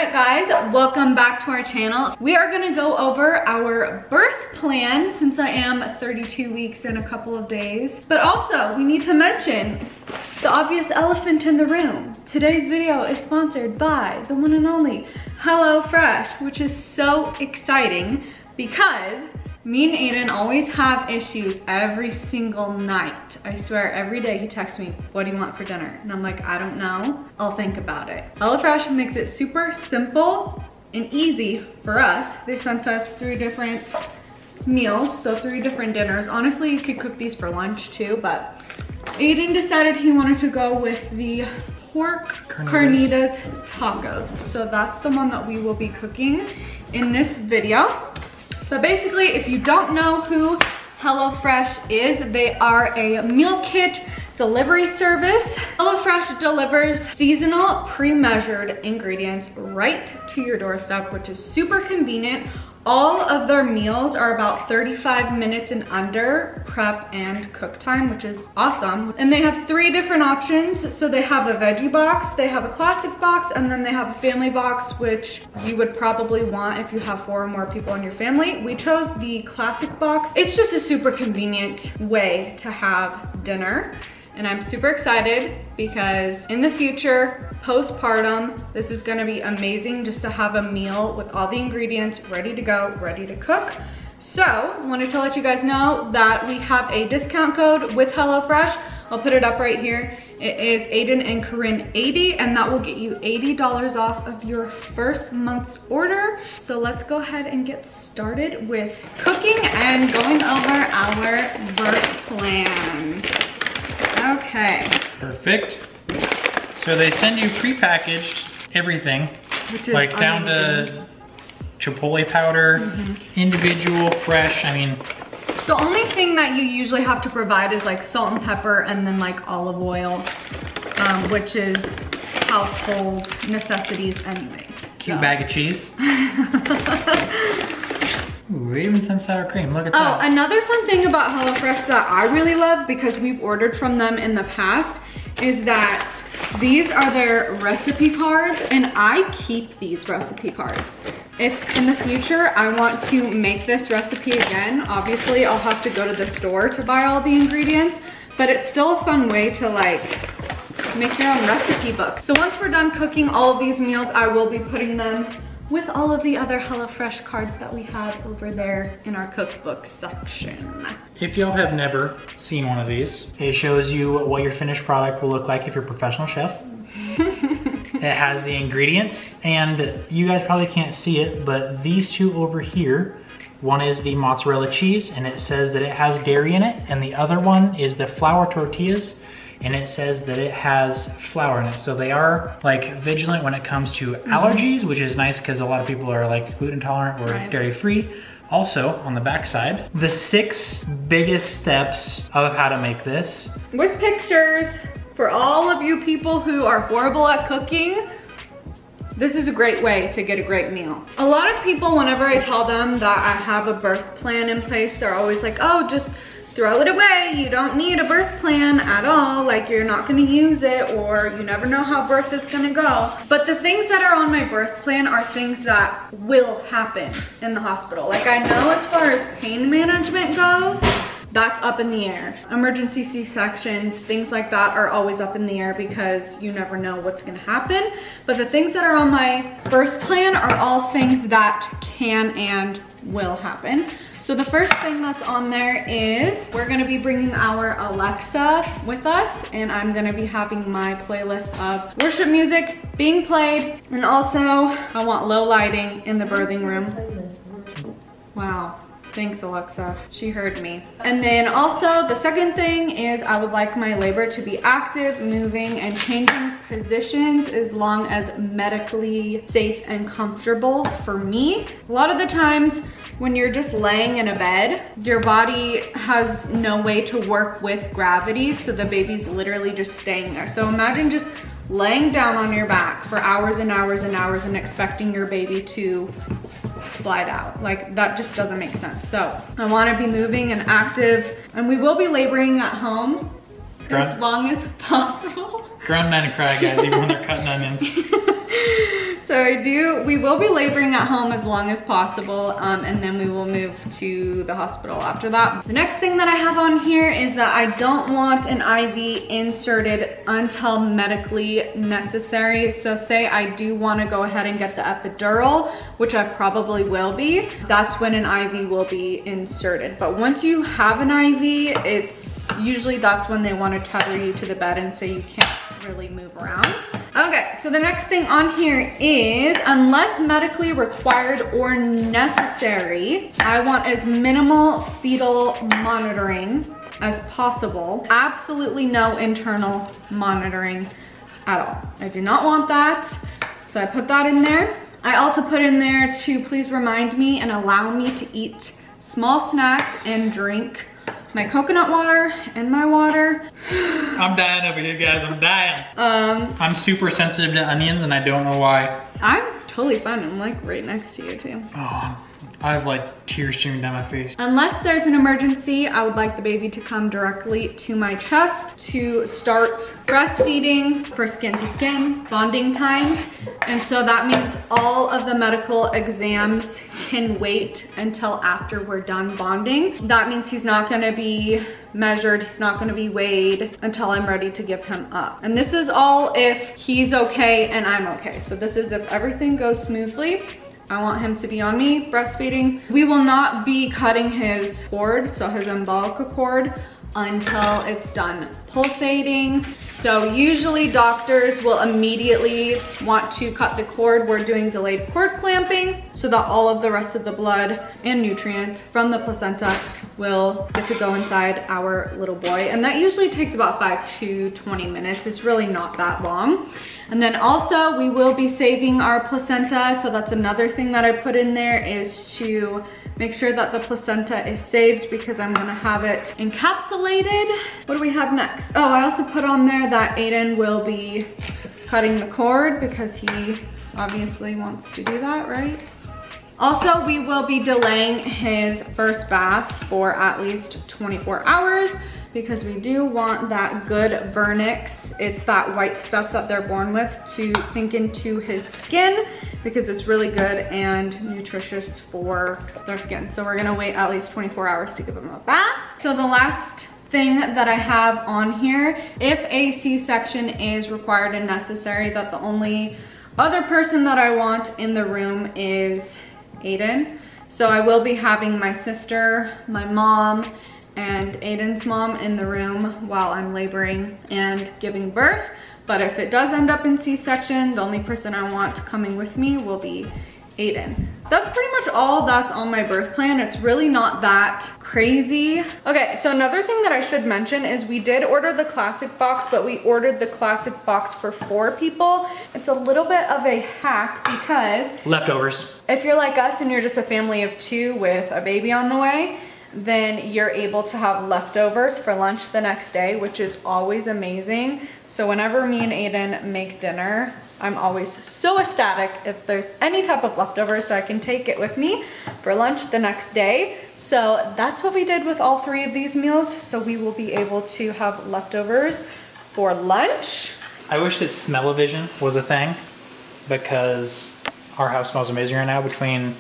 Alright guys, welcome back to our channel. We are gonna go over our birth plan since I am 32 weeks in a couple of days. But also, we need to mention the obvious elephant in the room. Today's video is sponsored by the one and only HelloFresh, which is so exciting because me and Aidan always have issues every single night. I swear, every day he texts me, what do you want for dinner? And I'm like, I don't know, I'll think about it. HelloFresh makes it super simple and easy for us. They sent us 3 different meals, so 3 different dinners. Honestly, you could cook these for lunch too, but Aidan decided he wanted to go with the pork carnitas tacos. So that's the one that we will be cooking in this video. But basically, if you don't know who HelloFresh is, they are a meal kit delivery service. HelloFresh delivers seasonal pre-measured ingredients right to your doorstep, which is super convenient. All of their meals are about 35 minutes and under prep and cook time, which is awesome. And they have 3 different options. So they have a veggie box, they have a classic box, and then they have a family box, which you would probably want if you have 4 or more people in your family. We chose the classic box. It's just a super convenient way to have dinner. And I'm super excited because in the future, postpartum, this is gonna be amazing just to have a meal with all the ingredients ready to go, ready to cook. So I wanted to let you guys know that we have a discount code with HelloFresh. I'll put it up right here. It is Aidan and Kurin 80, and that will get you $80 off of your first month's order. So let's go ahead and get started with cooking and going over our birth plan. Okay. Perfect. So they send you pre-packaged everything, like down to chipotle powder, individual, fresh. I mean, the only thing that you usually have to provide is like salt and pepper and then like olive oil, which is household necessities anyways. Cute bag of cheese. Ooh, they even sent sour cream, look at that. Oh, another fun thing about HelloFresh that I really love, because we've ordered from them in the past, is that these are their recipe cards, and I keep these recipe cards. If in the future I want to make this recipe again, obviously I'll have to go to the store to buy all the ingredients, but it's still a fun way to like make your own recipe book. So once we're done cooking all of these meals, I will be putting them with all of the other HelloFresh cards that we have over there in our cookbook section. If y'all have never seen one of these, it shows you what your finished product will look like if you're a professional chef. It has the ingredients, and you guys probably can't see it, but these 2 over here, one is the mozzarella cheese, and it says that it has dairy in it, and the other one is the flour tortillas, and it says that it has flour in it. So they are like vigilant when it comes to allergies, which is nice because a lot of people are like gluten intolerant or dairy free. Also on the back side, the 6 biggest steps of how to make this. With pictures for all of you people who are horrible at cooking. This is a great way to get a great meal. A lot of people, whenever I tell them that I have a birth plan in place, they're always like, oh, just throw it away. You don't need a birth plan at all. Like, you're not gonna use it, or you never know how birth is gonna go. But the things that are on my birth plan are things that will happen in the hospital. Like, I know as far as pain management goes, that's up in the air. Emergency C-sections, things like that are always up in the air because you never know what's gonna happen. But the things that are on my birth plan are all things that can and will happen. So the first thing that's on there is we're gonna be bringing our Alexa with us, and I'm gonna be having my playlist of worship music being played. And also, I want low lighting in the birthing room. Wow. Thanks, Alexa. She heard me. And then also the second thing is I would like my labor to be active, moving, and changing positions as long as medically safe and comfortable for me. A lot of the times when you're just laying in a bed, your body has no way to work with gravity, so the baby's literally just staying there. So imagine just laying down on your back for hours and hours and hours and expecting your baby to slide out. Like, that just doesn't make sense. So I want to be moving and active, and we will be laboring at home as long as possible. Grown men cry, guys, even when they're cutting onions. So we will be laboring at home as long as possible, and then we will move to the hospital after that. The next thing that I have on here is that I don't want an IV inserted until medically necessary. So say I do want to go ahead and get the epidural, which I probably will be, that's when an IV will be inserted. But once you have an IV, it's usually that's when they want to tether you to the bed and say you can't really move around. Okay, so the next thing on here is, unless medically required or necessary, I want as minimal fetal monitoring as possible. Absolutely no internal monitoring at all. I do not want that, so I put that in there. I also put in there to please remind me and allow me to eat small snacks and drink my coconut water and my water. I'm dying over here, guys, I'm dying. I'm super sensitive to onions and I don't know why. I'm totally fine, I'm like right next to you too. Oh, I have like tears streaming down my face. Unless there's an emergency, I would like the baby to come directly to my chest to start breastfeeding for skin to skin bonding time. And so that means all of the medical exams can wait until after we're done bonding. That means he's not gonna be measured, he's not gonna be weighed until I'm ready to give him up. And this is all if he's okay and I'm okay. So this is if everything goes smoothly. I want him to be on me breastfeeding. We will not be cutting his cord, so his umbilical cord, until it's done pulsating. So usually doctors will immediately want to cut the cord. We're doing delayed cord clamping so that all of the rest of the blood and nutrients from the placenta will get to go inside our little boy. And that usually takes about 5 to 20 minutes. It's really not that long. And then also we will be saving our placenta. So that's another thing that I put in there, is to make sure that the placenta is saved because I'm gonna have it encapsulated. What do we have next? Oh, I also put on there that Aidan will be cutting the cord because he obviously wants to do that, right? Also, we will be delaying his first bath for at least 24 hours because we do want that good vernix. It's that white stuff that they're born with to sink into his skin because it's really good and nutritious for their skin. So we're gonna wait at least 24 hours to give him a bath. So the last thing that I have on here, if a C-section is required and necessary, that the only other person that I want in the room is Aidan. So I will be having my sister, my mom, and Aidan's mom in the room while I'm laboring and giving birth. But if it does end up in C-section, the only person I want coming with me will be Aidan. That's pretty much all that's on my birth plan. It's really not that crazy. Okay, so another thing that I should mention is we did order the classic box, but we ordered the classic box for 4 people. It's a little bit of a hack because leftovers. If you're like us and you're just a family of 2 with a baby on the way, then you're able to have leftovers for lunch the next day, which is always amazing. So whenever me and Aidan make dinner, I'm always so ecstatic if there's any type of leftovers so I can take it with me for lunch the next day. So that's what we did with all 3 of these meals. So we will be able to have leftovers for lunch. I wish that smell-o-vision was a thing because our house smells amazing right now between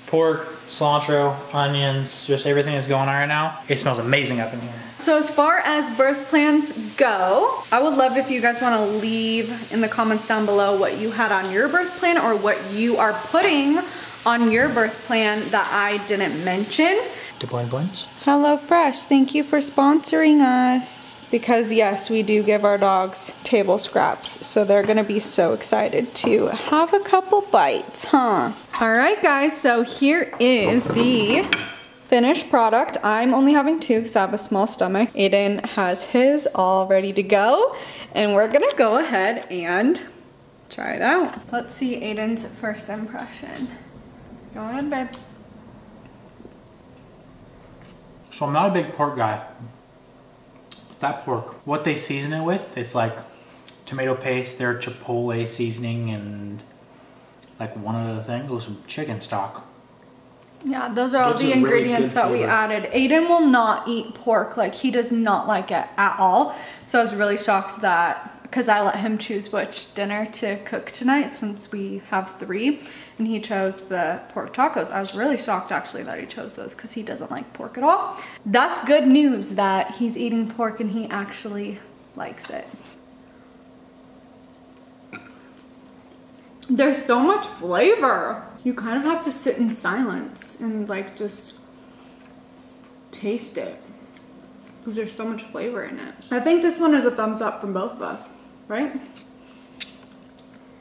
pork, cilantro, onions, just everything that's going on right now. It smells amazing up in here. So as far as birth plans go, I would love if you guys want to leave in the comments down below what you had on your birth plan or what you are putting on your birth plan that I didn't mention. HelloFresh, thank you for sponsoring us. Because yes, we do give our dogs table scraps, so they're gonna be so excited to have a couple bites, huh? All right guys, so here is the finished product. I'm only having 2 because I have a small stomach. Aidan has his all ready to go, and we're gonna go ahead and try it out. Let's see Aidan's first impression. Go ahead, babe. So I'm not a big pork guy. That pork, what they season it with, it's like tomato paste, their chipotle seasoning, and like one other thing, it was some chicken stock. Yeah, those are all the ingredients that we added. Aidan will not eat pork, like he does not like it at all. So I was really shocked that because I let him choose which dinner to cook tonight since we have 3, and he chose the pork tacos. I was really shocked actually that he chose those because he doesn't like pork at all. That's good news that he's eating pork and he actually likes it. There's so much flavor. You kind of have to sit in silence and like just taste it because there's so much flavor in it. I think this one is a thumbs up from both of us, right?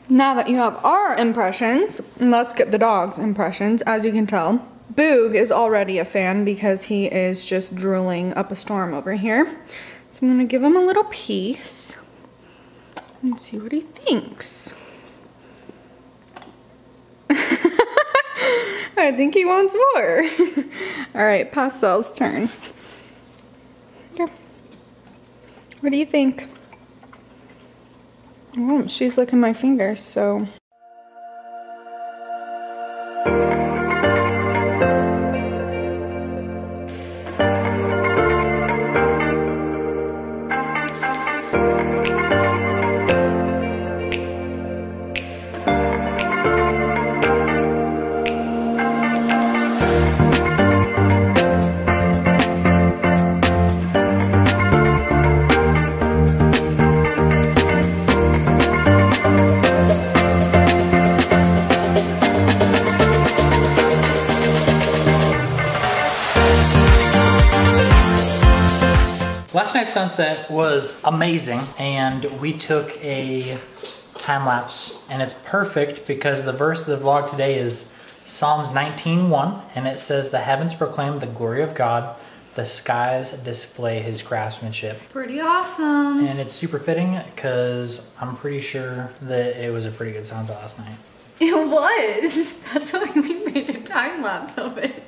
Now that you have our impressions, let's get the dog's impressions. As you can tell, Boog is already a fan because he is just drooling up a storm over here. So I'm gonna give him a little piece and see what he thinks. I think he wants more. All right, Pastel's turn. Yeah. What do you think? Oh, she's licking my fingers, so. Last night's sunset was amazing, and we took a time lapse, and it's perfect because the verse of the vlog today is Psalms 19:1, and it says, "The heavens proclaim the glory of God, the skies display his craftsmanship." Pretty awesome. And it's super fitting because I'm pretty sure that it was a pretty good sunset last night. It was. That's why we made a time lapse of it.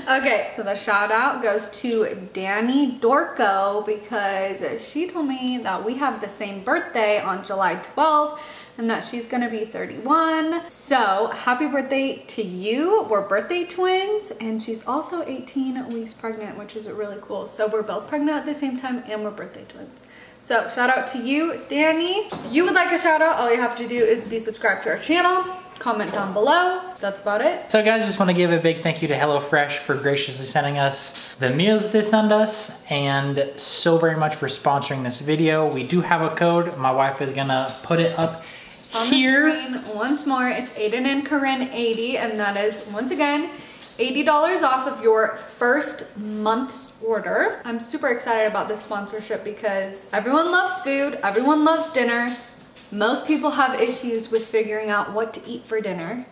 Okay, so the shout out goes to Danny Dorco because she told me that we have the same birthday on July 12th and that she's gonna be 31. So happy birthday to you. We're birthday twins, and she's also 18 weeks pregnant, which is really cool. So we're both pregnant at the same time and we're birthday twins. So shout out to you, Danny. If you would like a shout out, all you have to do is be subscribed to our channel, comment down below. That's about it. So guys, just want to give a big thank you to HelloFresh for graciously sending us the meals they send us, and so very much for sponsoring this video. We do have a code. My wife is gonna put it up on here. The screen once more. It's Aidan and Kurin 80, and that is once again $80 off of your first month's order. I'm super excited about this sponsorship because everyone loves food, everyone loves dinner. Most people have issues with figuring out what to eat for dinner.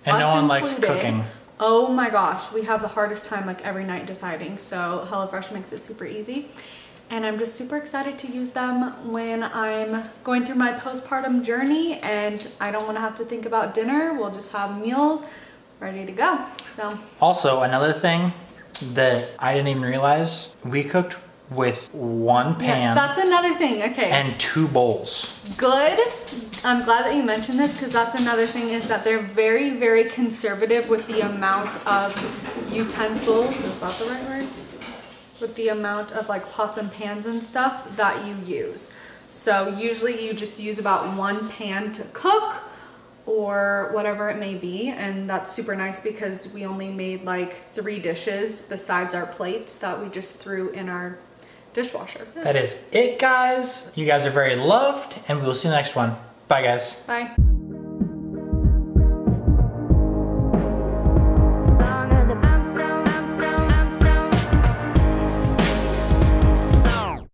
And no one likes included. cooking. Oh my gosh, we have the hardest time like every night deciding, so HelloFresh makes it super easy. And I'm just super excited to use them when I'm going through my postpartum journey and I don't want to have to think about dinner. We'll just have meals ready to go. So also, another thing that I didn't even realize, we cooked with one pan. Yes, that's another thing. Okay. And 2 bowls. Good. I'm glad that you mentioned this because that's another thing, is that they're very, very conservative with the amount of utensils. Is that the right word? With the amount of like pots and pans and stuff that you use. So usually you just use about 1 pan to cook or whatever it may be, and that's super nice because we only made like 3 dishes besides our plates that we just threw in our dishwasher. That is it, guys. You guys are very loved, and we will see you next one. Bye, guys. Bye.